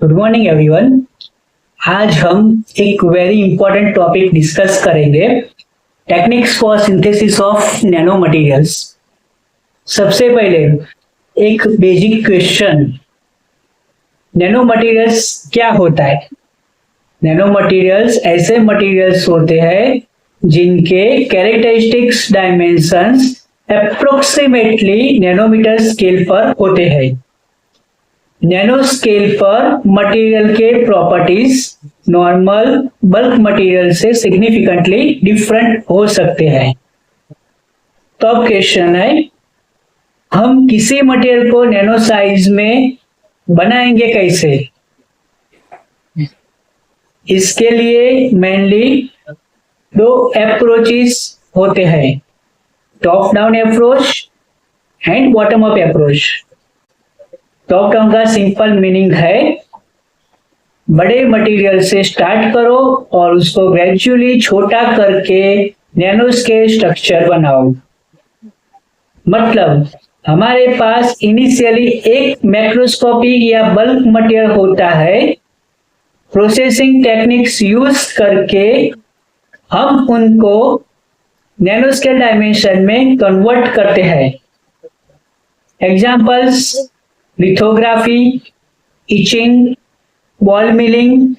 Good morning everyone. आज हम एक वेरी इंपॉर्टेंट टॉपिक डिस्कस करेंगे, techniques for synthesis of nano materials. सबसे पहले एक बेसिक क्वेश्चन, नैनो मटेरियल्स क्या होता है? नैनो मटेरियल्स ऐसे मटेरियल्स होते हैं जिनके characteristics dimensions approximately nanometre scale पर होते हैं। नैनो स्केल पर मटेरियल के प्रॉपर्टीज नॉर्मल बल्क मटेरियल से सिग्निफिकेंटली डिफरेंट हो सकते हैं। तो अब क्वेश्चन है, हम किसी मटेरियल को नैनो साइज में बनाएंगे कैसे? इसके लिए मेनली दो अप्रोचेस होते हैं, top down approach and bottom up approach. Top down का सिंपल मीनिंग है, बड़े मटेरियल से स्टार्ट करो और उसको ग्रेजुअली छोटा करके नैनो स्केल स्ट्रक्चर बनाओ। मतलब हमारे पास इनिशियली एक मैक्रोस्कोपिक या बल्क मटेरियल होता है, प्रोसेसिंग टेक्निक्स यूज करके हम उनको नैनो स्केल डायमेंशन में कन्वर्ट करते हैं। Examples, lithography, etching, ball milling,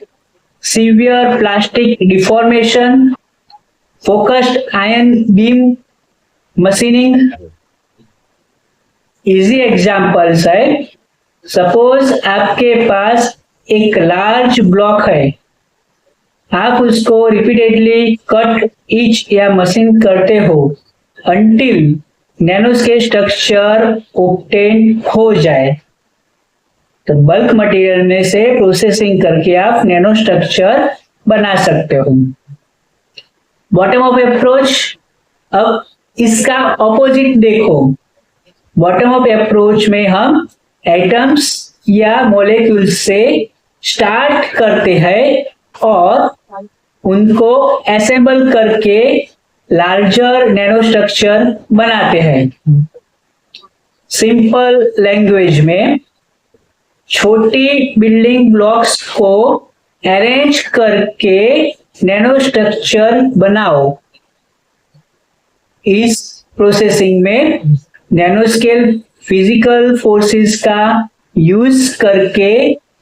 severe plastic deformation, focused ion beam machining. Easy examples है, सपोज आपके पास एक लार्ज ब्लॉक है, आप उसको रिपीटेडली कट इच या मशीन करते हो until nano scale structure obtain हो जाए। तो बल्क मटेरियल में से प्रोसेसिंग करके आप नैनो स्ट्रक्चर बना सकते हो। बॉटम अप अप्रोच, अब इसका ऑपोजिट देखो। बॉटम अप अप्रोच में हम एटम्स या मॉलिक्यूल्स से स्टार्ट करते हैं और उनको असेंबल करके लार्जर नैनो स्ट्रक्चर बनाते हैं। सिंपल लैंग्वेज में छोटी बिल्डिंग ब्लॉक्स को अरेंज करके नैनो स्ट्रक्चर बनाओ। इस प्रोसेसिंग में नैनो स्केल फिजिकल फोर्सेस का यूज करके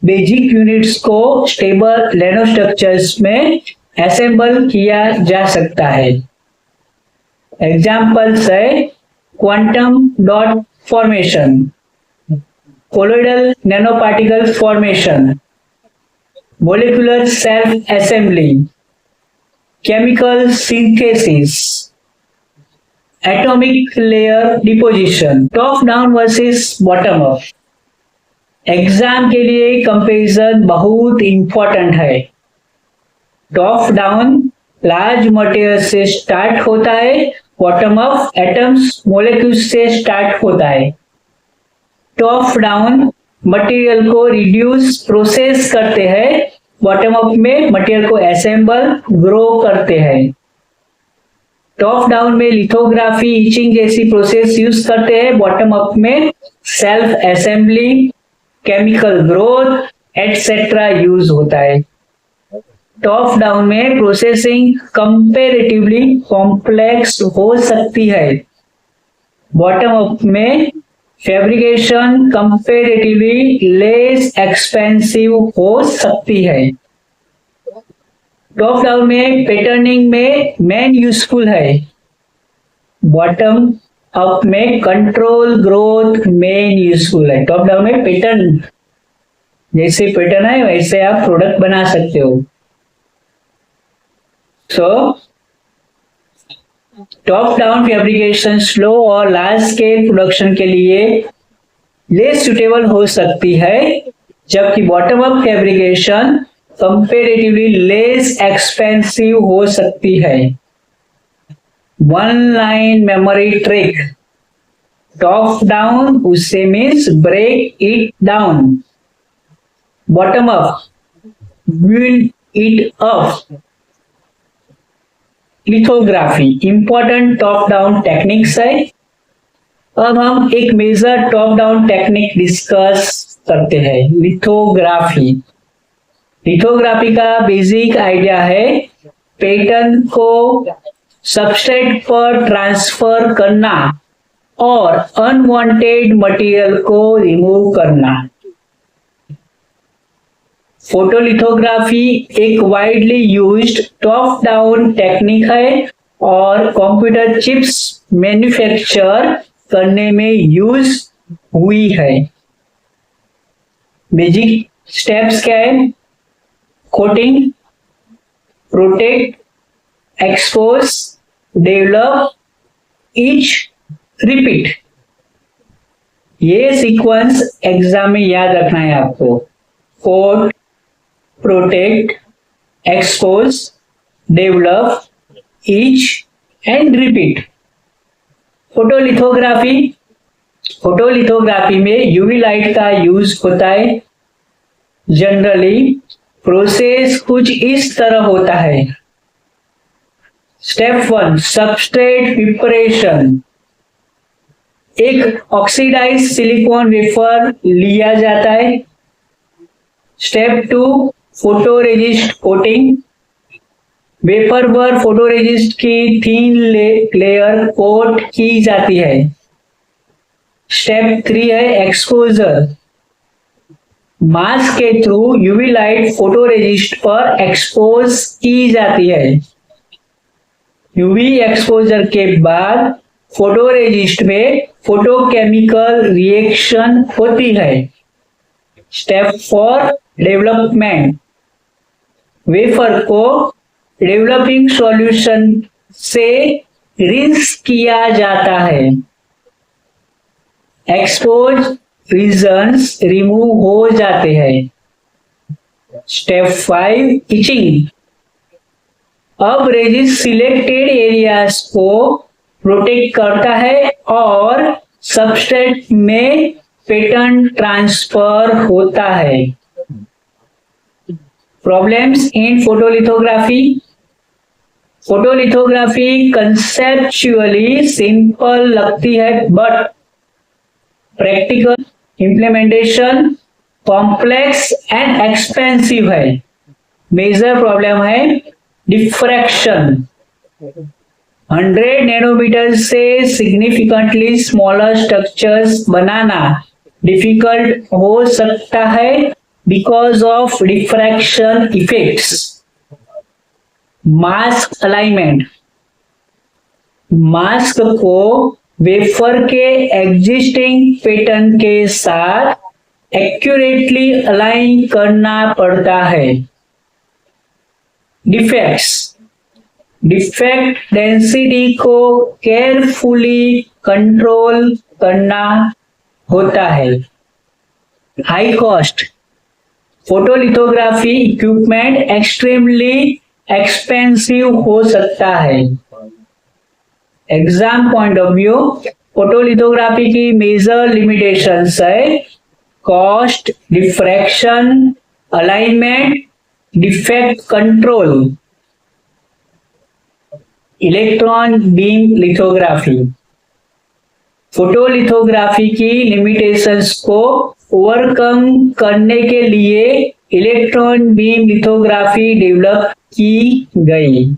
बेसिक यूनिट्स को स्टेबल नैनो स्ट्रक्चर्स में असेंबल किया जा सकता है। एग्जाम्पल्स है, quantum dot formation, colloidal nano particle formation, molecular self assembly, chemical synthesis, atomic layer deposition. Top down versus bottom up, exam के लिए कंपैरिजन बहुत इंपॉर्टेंट है। टॉप डाउन लार्ज मटेरियल से स्टार्ट होता है, बॉटम अप एटम्स मॉलिक्यूल्स से start होता है। टॉप डाउन मटेरियल को रिड्यूस प्रोसेस करते हैं, बॉटम अप में मटेरियल को असेंबल ग्रो करते हैं। टॉप डाउन में लिथोग्राफी, इचिंग जैसी प्रोसेस यूज करते हैं, बॉटम अप में self assembly, chemical growth etcetera use होता है। टॉप डाउन में प्रोसेसिंग कंपैरेटिवली कॉम्प्लेक्स हो सकती है, बॉटम अप में फैब्रिकेशन कंपैरेटिवली लेस एक्सपेंसिव हो सकती है। टॉप डाउन में पैटर्निंग में मेन यूजफुल है, बॉटम अप में कंट्रोल ग्रोथ मेन यूजफुल है। टॉप डाउन में पैटर्न, जैसे पैटर्न है वैसे आप प्रोडक्ट बना सकते हो। So top down fabrication slow और लार्ज स्केल प्रोडक्शन के लिए लेस सुटेबल हो सकती है, जबकि bottom up fabrication comparatively less expensive हो सकती है। One line memory trick, top down उससे means break it down, bottom up build it up. Lithography important top down techniques है। अब हम एक major top down technique discuss करते हैं। लिथोग्राफी, लिथोग्राफी का बेसिक आइडिया है पैटर्न को सबस्ट्रेट पर ट्रांसफर करना और अनवांटेड मटेरियल को रिमूव करना। फोटोलिथोग्राफी एक widely used top down technique है और कंप्यूटर चिप्स मैन्युफैक्चर करने में यूज हुई है। बेसिक स्टेप्स क्या है? Coating, protect, expose, develop, etch, repeat. ये सीक्वेंस एग्जाम में याद रखना है आपको। Coat, protect, expose, develop, etch and repeat. Photolithography, photolithography में यूवी लाइट का यूज होता है। जनरली प्रोसेस कुछ इस तरह होता है। Step 1, substrate preparation. एक ऑक्सीडाइज सिलिकॉन वेफर लिया जाता है। Step 2, photoresist coating. वेफर पर फोटोरेजिस्ट की थिन लेयर कोट की जाती है। स्टेप 3 है एक्सपोजर। मास्क के थ्रू यूवी लाइट फोटोरेजिस्ट पर एक्सपोज की जाती है। यूवी एक्सपोजर के बाद फोटोरेजिस्ट में फोटोकेमिकल रिएक्शन होती है। Step 4, development. वेफर को डेवलपिंग सॉल्यूशन से रिंस किया जाता है। एक्सपोज रीजन्स रिमूव हो जाते हैं। Step 5, etching. अब रेजिस्ट सिलेक्टेड एरियाज को प्रोटेक्ट करता है और सबस्ट्रेट में पैटर्न ट्रांसफर होता है। Problems in photolithography. Photolithography conceptually simple लगती है but practical implementation complex and expensive है। मेजर प्रॉब्लम है डिफ्रैक्शन। 100 नैनोमीटर से सिग्निफिकेंटली स्मॉलर स्ट्रक्चर्स बनाना डिफिकल्ट हो सकता है because of diffraction effects. Mask alignment. Mask को वेफर के एग्जिस्टिंग पैटर्न के साथ एक्यूरेटली अलाइन करना पड़ता है। डिफेक्ट्स। डिफेक्ट डेंसिटी को केयरफुली कंट्रोल करना होता है। High cost. Photolithography equipment extremely expensive हो सकता है। Exam point of view, photolithography की मेजर लिमिटेशंस है cost, diffraction, alignment, defect control. Electron beam lithography. Photolithography की लिमिटेशंस को ओवरकम करने के लिए इलेक्ट्रॉन बीम लिथोग्राफी डेवलप की गई।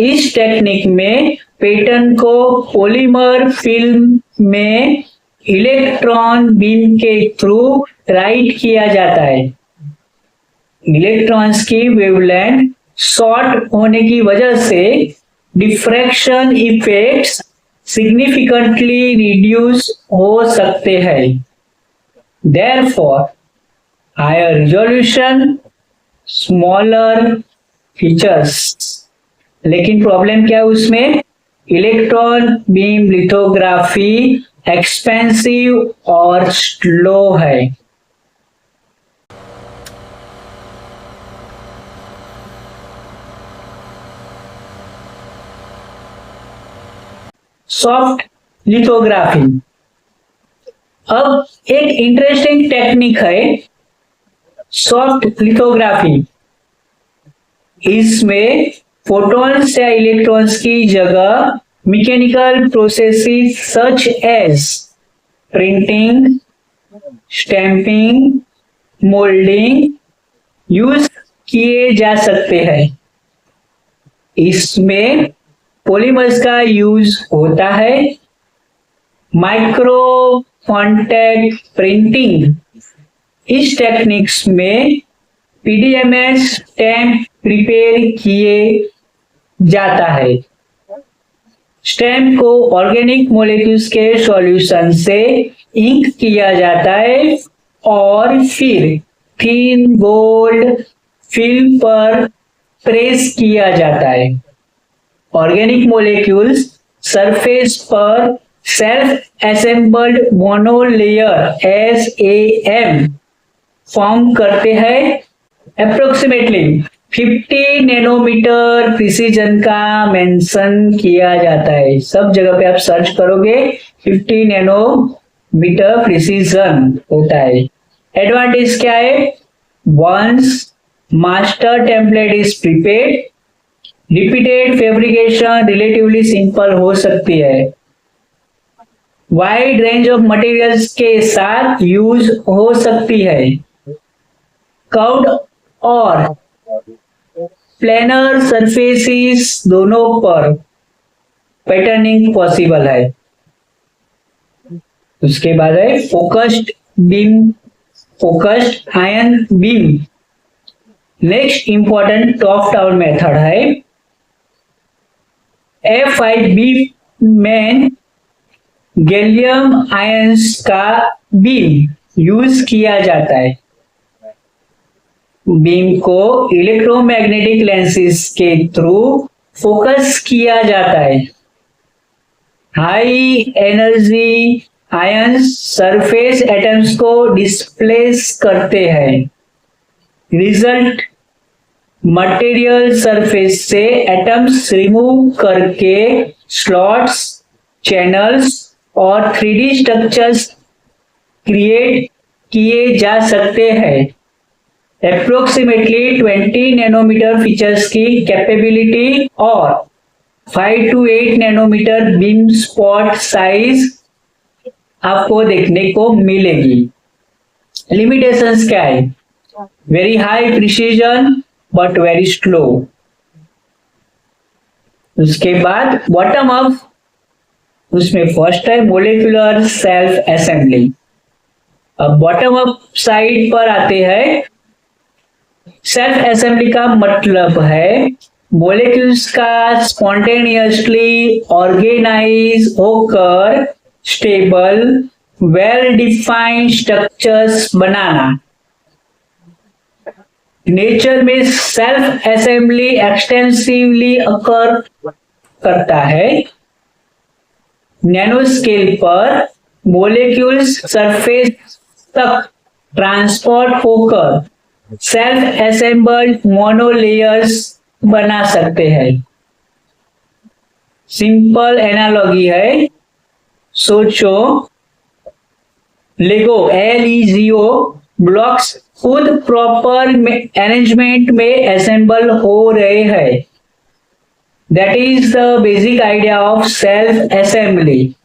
इस टेक्निक में पैटर्न को पॉलीमर फिल्म में इलेक्ट्रॉन बीम के थ्रू राइट किया जाता है। इलेक्ट्रॉन्स की वेवलेंथ शॉर्ट होने की वजह से डिफ्रैक्शन इफेक्ट्स सिग्निफिकेंटली रिड्यूस हो सकते हैं। Therefore, higher resolution, smaller features। लेकिन प्रॉब्लम क्या है उसमें? इलेक्ट्रॉन बीम लिथोग्राफी एक्सपेंसिव और स्लो है। Soft lithography. अब एक इंटरेस्टिंग टेक्निक है सॉफ्ट लिथोग्राफी। इसमें फोटॉन्स या इलेक्ट्रॉन्स की जगह mechanical processes such as printing, stamping, moulding use किए जा सकते हैं। इसमें पॉलीमर्स का यूज होता है। माइक्रो कॉन्टैक्ट प्रिंटिंग, इस टेक्निक्स में पीडीएमएस स्टैम्प प्रिपेयर किए जाता है। स्टैम्प को ऑर्गेनिक मॉलिक्यूल्स के सॉल्यूशन से इंक किया जाता है और फिर थिन गोल्ड फिल्म पर प्रेस किया जाता है। ऑर्गेनिक मॉलिक्यूल्स सरफेस पर self assembled monolayer SAM form करते हैं। अप्रोक्सीमेटली 50 नैनोमीटर प्रिसीजन का मेंशन किया जाता है। सब जगह पे आप सर्च करोगे 50 नैनोमीटर प्रिसीजन होता है। एडवांटेज क्या है? Once master template is prepared, repeated fabrication relatively simple हो सकती है। वाइड रेंज ऑफ मटेरियल्स के साथ यूज हो सकती है। कर्व्ड और प्लेनर सरफेसेस दोनों पर पैटर्निंग पॉसिबल है। उसके बाद है focused beam, focused ion beam. Next important top down method है। F5B में गैलियम आयंस का बीम यूज किया जाता है। बीम को इलेक्ट्रोमैग्नेटिक लेंसेज के थ्रू फोकस किया जाता है। High energy ions surface atoms को डिस्प्लेस करते हैं। रिजल्ट मटेरियल सरफेस से एटम्स रिमूव करके स्लॉट्स, चैनल्स और 3D स्ट्रक्चर्स क्रिएट किए जा सकते हैं। अप्रोक्सीमेटली 20 नैनोमीटर फीचर्स की कैपेबिलिटी और 5 to 8 nanometre beam spot size आपको देखने को मिलेगी। लिमिटेशंस क्या है? Very high precision but very slow. उसके बाद बॉटम अप, उसमें फर्स्ट है मोलिकुलर सेल्फ असेंबली। अब बॉटम अप साइड पर आते हैं। सेल्फ असेंबली का मतलब है मोलिक्यूल्स का स्पॉन्टेनियसली ऑर्गेनाइज होकर स्टेबल वेल डिफाइंड स्ट्रक्चर्स बनाना। नेचर में सेल्फ असेंबली एक्सटेंसिवली अकर करता है। नैनो स्केल पर मोलिक्यूल्स सरफेस तक ट्रांसपोर्ट होकर सेल्फ असेंबल्ड मोनोलेयर्स बना सकते हैं। सिंपल एनालॉजी है, सोचो लेगो LEGO ब्लॉक्स खुद प्रॉपर अरेंजमेंट में असेंबल हो रहे हैं। That is the basic idea of self assembly.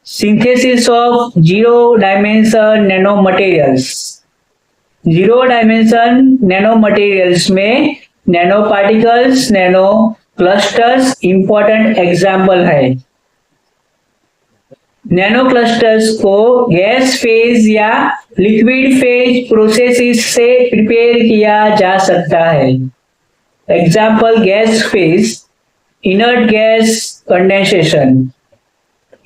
Synthesis of zero dimension nano materials. Zero dimension nano materials में nano particles, nano clusters important example है। Nano clusters को gas phase या liquid phase processes से prepare किया जा सकता है। Example gas phase, inert gas condensation,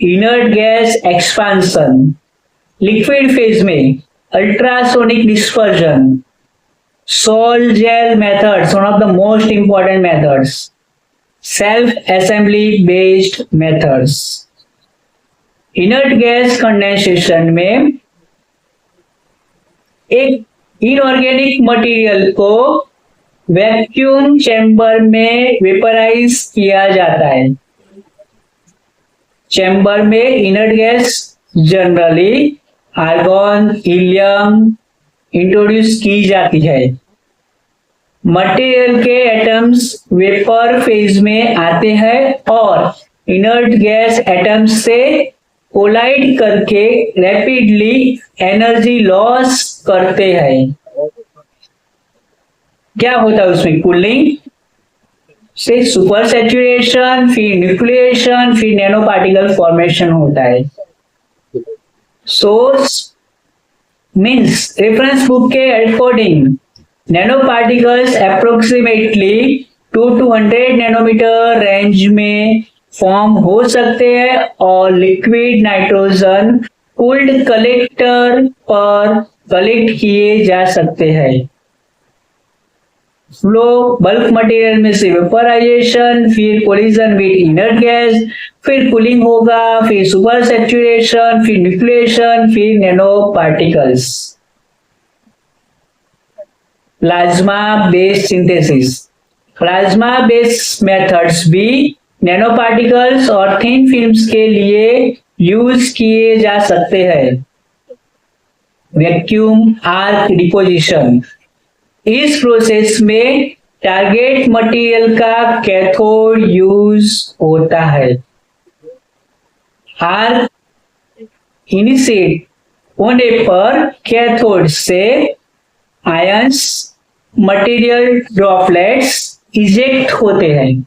inert gas expansion. Liquid phase में ultrasonic dispersion, sol gel methods, one of the most important methods, self assembly based methods. Inert gas condensation में एक inorganic material को vacuum chamber में vaporise किया जाता है। Chamber में inert gas generally argon, helium introduce की जाती है। मटेरियल के एटम्स वेपर फेज में आते हैं और इनर्ट गैस एटम्स से कोलाइड करके रैपिडली एनर्जी लॉस करते हैं। क्या होता है उसमें? कूलिंग से सुपर सैचुरेशन, फिर न्यूक्लिएशन, फिर नैनो पार्टिकल फॉर्मेशन होता है। सोर्स मीन्स रेफरेंस बुक के according nano particles approximately 2 to 100 nanometre range में फॉर्म हो सकते हैं और लिक्विड नाइट्रोजन कूल्ड कलेक्टर पर कलेक्ट किए जा सकते हैं। फ्लो बल्क मटेरियल में से वेपराइजेशन, फिर कोलिजन विद इनर्ट गैस, फिर कूलिंग होगा, फिर सुपर सैचुरेशन, फिर न्यूक्लिएशन, फिर nano particles. Plasma based synthesis, plasma based methods भी नैनो पार्टिकल्स और थिन फिल्म्स के लिए यूज किए जा सकते हैं। वैक्यूम आर्क डिपोजिशन, इस प्रोसेस में टारगेट मटेरियल का कैथोड यूज होता है। आर्क इनिशिएट होने पर कैथोड से आयंस मटेरियल ड्रॉपलेट्स इजेक्ट होते हैं।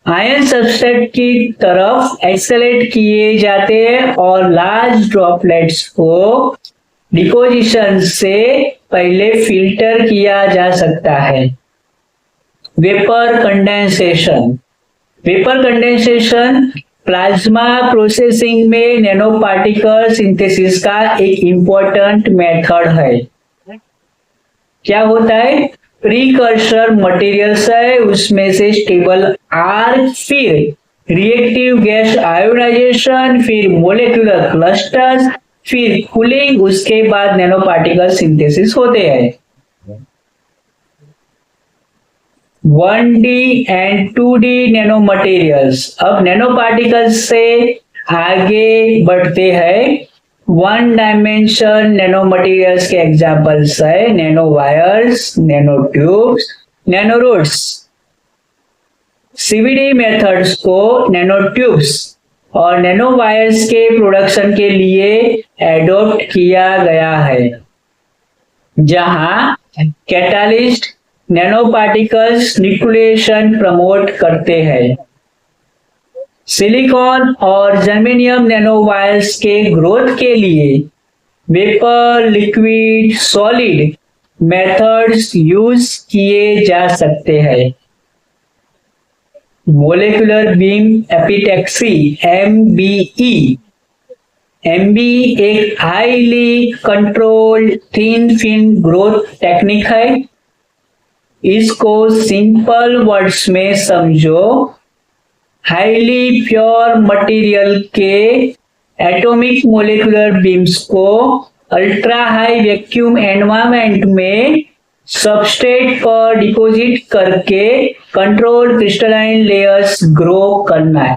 आयन सबस्ट्रेट की तरफ एक्सेलेरेट किए जाते हैं और लार्ज ड्रॉपलेट्स को डिपोजिशन से पहले फिल्टर किया जा सकता है। Vapour condensation, vapour condensation plasma processing में नैनो पार्टिकल सिंथेसिस का एक इंपॉर्टेंट मेथड है। क्या होता है? प्रीकर्सर मटेरियल्स है, उसमें से स्टेबल आर्क, फिर रिएक्टिव गैस आयोनाइजेशन, फिर मोलेकुलर क्लस्टर्स, फिर कूलिंग, उसके बाद नैनो पार्टिकल सिंथेसिस होते हैं। 1D and 2D nano materials. अब नैनो पार्टिकल्स से आगे बढ़ते हैं। 1 डायमेंशन नैनो मटेरियल्स के एग्जांपल्स है nano wires, nano tubes, nano rods. CVD methods को नैनो ट्यूब्स और नैनो वायर्स के प्रोडक्शन के लिए एडॉप्ट किया गया है, जहां catalyst nano particles nucleation promote करते हैं। सिलिकॉन और जर्मेनियम नैनो वायर्स के ग्रोथ के लिए vapour, liquid, solid methods use किए जा सकते हैं। Molecular beam epitaxy MBE, MBE एक highly controlled thin film growth technique है। इसको सिंपल वर्ड्स में समझो, हाईली प्योर मटेरियल के एटॉमिक मोलेकुलर बीम्स को अल्ट्रा हाई वैक्यूम एनवायरनमेंट में सबस्ट्रेट पर डिपॉजिट करके कंट्रोल क्रिस्टलाइन लेयर्स ग्रो करना है।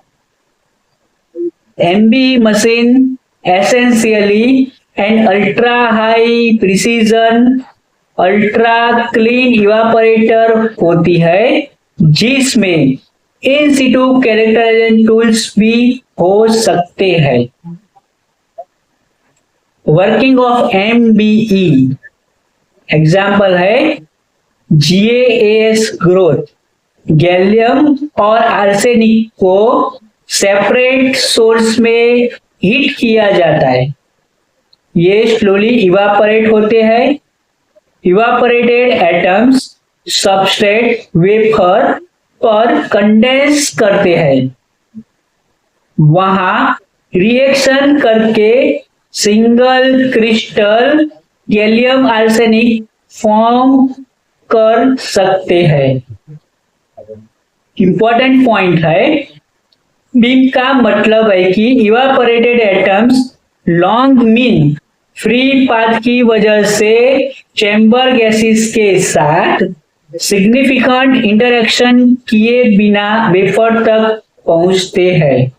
MBE machine essentially and ultra high precision ultra clean evaporator होती है, जिसमें इन सिटू कैरेक्टराइजेशन टूल्स भी हो सकते हैं। वर्किंग ऑफ MBE एग्जाम्पल है GaAs ग्रोथ। गैलियम और आर्सेनिक को सेपरेट सोर्स में हीट किया जाता है। ये स्लोली इवापोरेट होते हैं। इवापोरेटेड एटम्स सबस्ट्रेट वेफर पर कंडेंस करते हैं। वहां रिएक्शन करके single crystal gallium arsenic form कर सकते हैं। इंपॉर्टेंट पॉइंट है, बीम का मतलब है कि evaporated atoms long mean free path की वजह से चैम्बर गैसेस के साथ सिग्निफिकेंट इंटरेक्शन किए बिना वेफर तक पहुंचते हैं।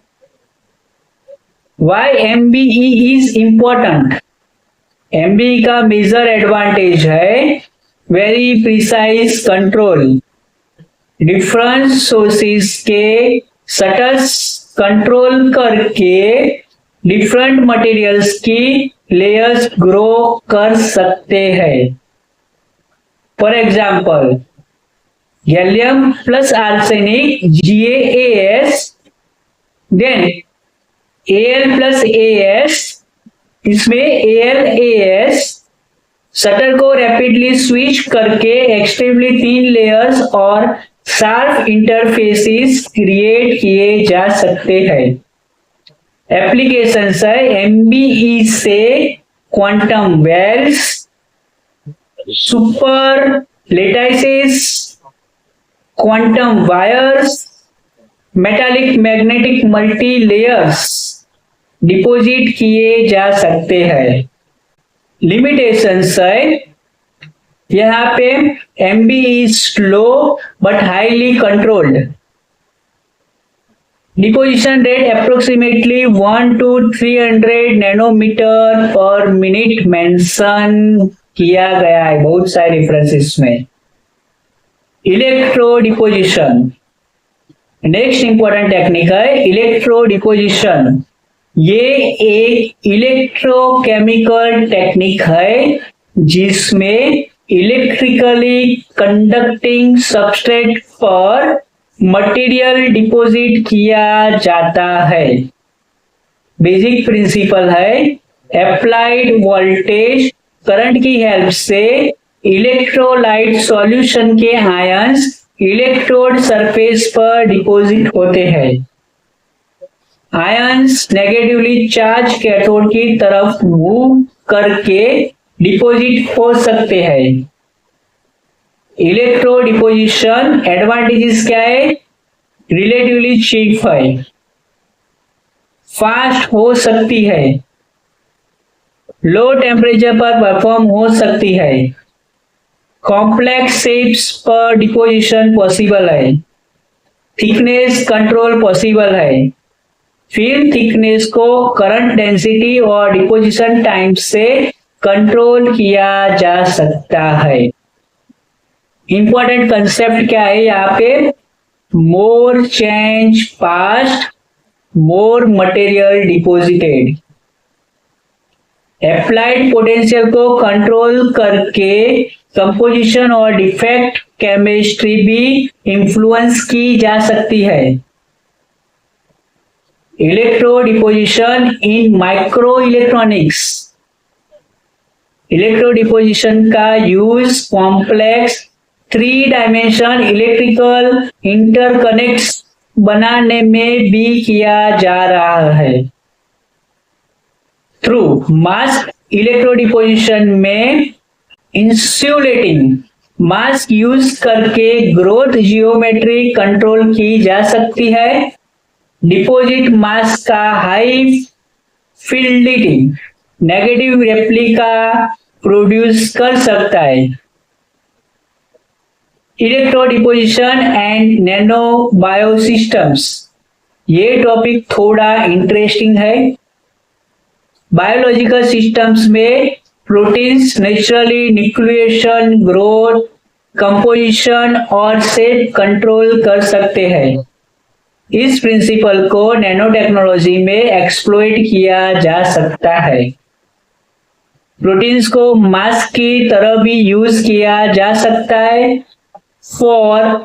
Why MBE is important? MBE का मेजर एडवांटेज है very precise control, different sources के सटल कंट्रोल करके डिफरेंट मटेरियल्स की लेयर्स ग्रो कर सकते हैं। For example gallium plus arsenic GaAs, then Al plus AS, इसमें AlAs शटर को रैपिडली स्विच करके एक्सट्रीमली थिन लेयर्स और शार्प इंटरफेसेस क्रिएट किए जा सकते हैं। एप्लीकेशंस है MBE से quantum wells, super lattices, quantum wires, metallic magnetic multi layers deposit किए जा सकते हैं। लिमिटेशंस है यहाँ पे MBE is slow but highly controlled. Deposition rate approximately 1 to 300 nanometre per minute mention किया गया है बहुत सारे रेफरेंसेस में। Electrodeposition, next important technique है इलेक्ट्रो डिपोजिशन। ये एक इलेक्ट्रोकेमिकल टेक्निक है जिसमें इलेक्ट्रिकली कंडक्टिंग सबस्ट्रेट पर मटेरियल डिपॉजिट किया जाता है। बेसिक प्रिंसिपल है अप्लाइड वोल्टेज करंट की हेल्प से इलेक्ट्रोलाइट सॉल्यूशन के आयंस इलेक्ट्रोड सरफेस पर डिपॉजिट होते हैं। आयंस नेगेटिवली चार्ज कैथोड की तरफ मूव करके डिपॉजिट हो सकते हैं। इलेक्ट्रो डिपोजिशन एडवांटेजेस क्या है? रिलेटिवली चीप है, फास्ट हो सकती है, लो टेम्परेचर पर परफॉर्म हो सकती है, कॉम्प्लेक्स शेप्स पर डिपोजिशन पॉसिबल है, थिकनेस कंट्रोल पॉसिबल है, फिल्म थिकनेस को करंट डेंसिटी और डिपोजिशन टाइम से कंट्रोल किया जा सकता है। इंपॉर्टेंट कंसेप्ट क्या है यहाँ पे? More change passed, more material deposited. Applied potential को कंट्रोल करके कंपोजिशन और डिफेक्ट केमिस्ट्री भी इन्फ्लुएंस की जा सकती है। Electro deposition in micro electronics, electro deposition का use complex 3 dimension electrical interconnects बनाने में भी किया जा रहा है। थ्रू मास्क इलेक्ट्रो डिपोजिशन में इंसुलेटिंग मास्क यूज करके ग्रोथ जियोमेट्री कंट्रोल की जा सकती है। डिपोजिट मास्क का high fidelity negative replica produce कर सकता है। इलेक्ट्रो डिपोजिशन एंड नैनो बायोसिस्टम्स, ये टॉपिक थोड़ा इंटरेस्टिंग है। बायोलॉजिकल सिस्टम्स में proteins naturally nucleation, growth, composition और शेप कंट्रोल कर सकते हैं। इस प्रिंसिपल को नैनो टेक्नोलॉजी में एक्सप्लॉइट किया जा सकता है। प्रोटीन्स को मास्क की तरह भी यूज किया जा सकता है for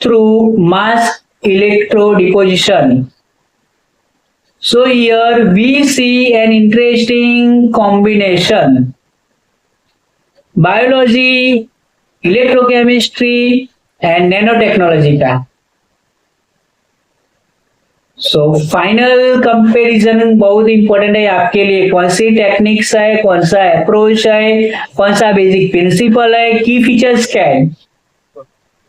through mask electro deposition. So here we see an interesting combination. Biology, electrochemistry and nanotechnology का। So final comparison बहुत इंपॉर्टेंट है आपके लिए। कौन सी टेक्निक्स है, कौन सा अप्रोच है, कौन सा बेसिक प्रिंसिपल है, की फीचर्स क्या है।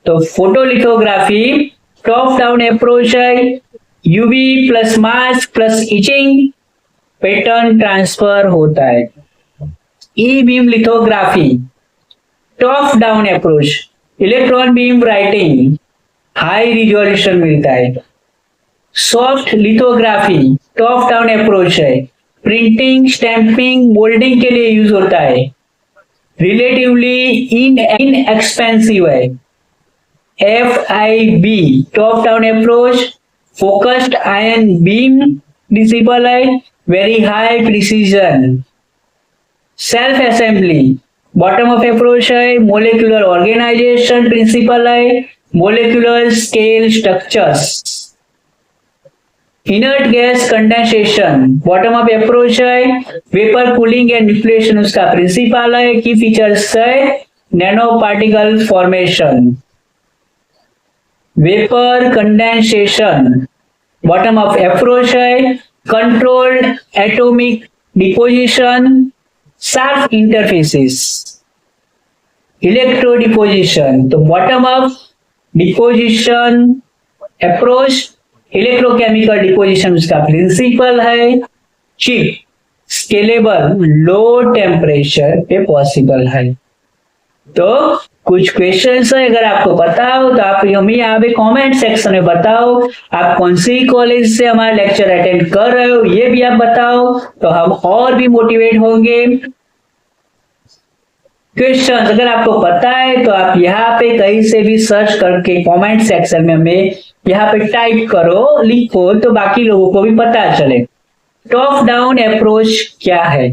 तो फोटोलिथोग्राफी टॉप डाउन अप्रोच है, UV plus mask plus etching, pattern transfer होता है। E beam lithography top down approach, electron beam writing, high resolution मिलता है। Soft lithography top down approach है, प्रिंटिंग, स्टैंपिंग, मोल्डिंग के लिए यूज होता है, रिलेटिवली इनएक्सपेंसिव है। FIB top down approach, focused ion beam principle है, very high precision. Self assembly bottom off approach है, मोलिकुलर ऑर्गेनाइजेशन प्रिंसिपल है, molecular scale structures. Inert gas condensation bottom off approach है, vapour cooling and nucleation उसका principle है। Key features है, nano particle formation. Vapour condensation bottom off approach है, controlled atomic deposition, sharp interfaces. Electro deposition तो bottom off deposition approach, electrochemical deposition उसका principle है। Cheap scalable low temperature पे possible है। तो कुछ क्वेश्चंस है, अगर आपको पता हो तो आप हमें यहाँ पे कमेंट सेक्शन में बताओ। आप कौन सी कॉलेज से हमारा लेक्चर अटेंड कर रहे हो ये भी आप बताओ, तो हम और भी मोटिवेट होंगे। क्वेश्चंस अगर आपको पता है तो आप यहाँ पे कहीं से भी सर्च करके कमेंट सेक्शन में हमें यहाँ पे टाइप करो, लिखो, तो बाकी लोगों को भी पता चले। टॉप डाउन अप्रोच क्या है,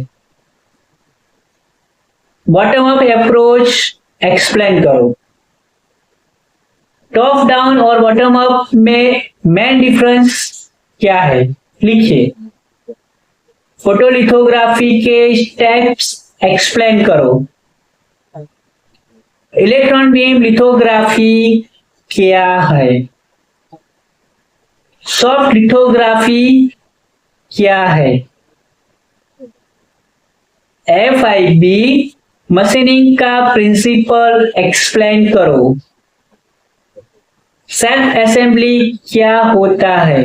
बॉटम अप अप्रोच एक्सप्लेन करो। टॉप डाउन और बॉटम अप में मेन डिफरेंस क्या है लिखिए। फोटोलिथोग्राफी के स्टेप्स एक्सप्लेन करो। इलेक्ट्रॉन बीम लिथोग्राफी क्या है, सॉफ्ट लिथोग्राफी क्या है, FIB मशीनिंग का प्रिंसिपल एक्सप्लेन करो। सेल्फ असेंबली क्या होता है।